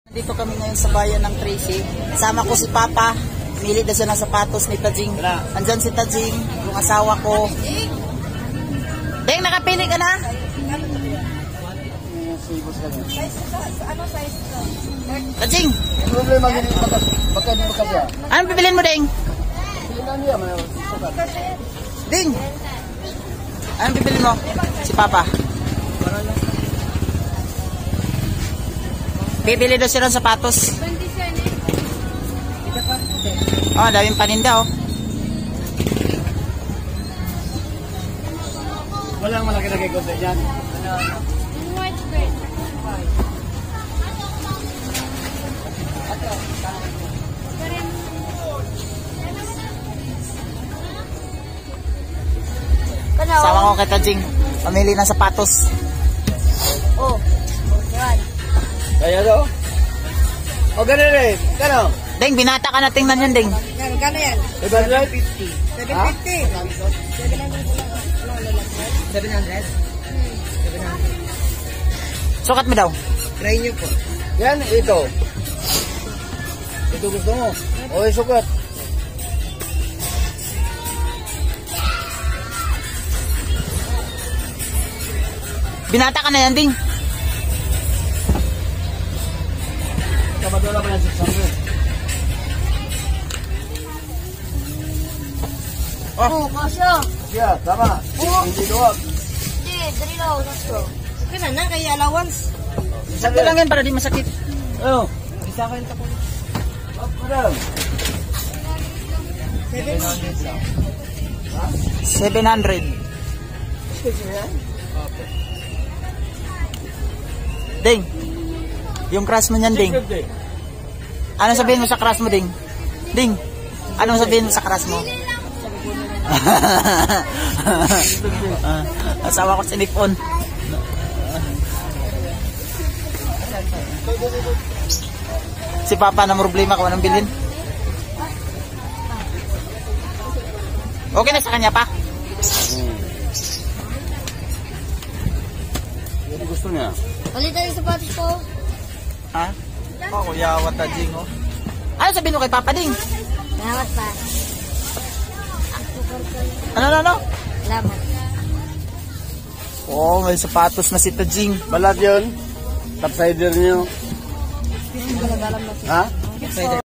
Dito kami ngayon sa bayan ng Tracy. Kasama ko si Papa. Pili na siya ng sapatos ni Tajing. Andyan si Tajing, yung asawa ko. Deng, nakapili ka na? Tajing! Anong bibilin mo, Deng? Deng! Anong bibilin mo? Si Papa. Bibili daw siya ng sapatos. Oh, daming paninda, oh. Walang malaki-laki ko sa dyan. Sama ko kay Tajing. Pamili ng sapatos. Oh, yan. Kaya to? O gano'n rin. Kano? Deng, binata ka na, tingnan yan, Deng. Yan, kano yan? 750. 750. 700? Sukat mo daw. Try nyo po. Yan, ito. Ito gusto mo. O, sukat. Binata ka na yan, Deng. Kamadula pa yan 600. Oh, kasya. Yeah, tama. Hindi luwag. Hindi, dali lang. Kaya na, kaya allowance. Sakto lang yan para di masakit. Ano? Isa ko yung tapon. Madam. 700. Deng, yung crush mo niyan, Deng. 50. Ano sabihin mo sa crush mo, Deng? Deng, ano sabihin mo sa crush mo? Asawa ko sinipon. Si Papa na problema kung anong bilhin. Okay na sa kanya pa? Yan gusto niya. Palitan yung sapatos ko. Ha? Oh, kuya, Tajing, oh. Ano sabihin mo kay Papa, Ding? Salamat pa. Ano? Salamat. Oh, may sapatos na si Tajing. Balat yun. Topsider niyo. Hindi ko nag-alam na. Ha? Pwede.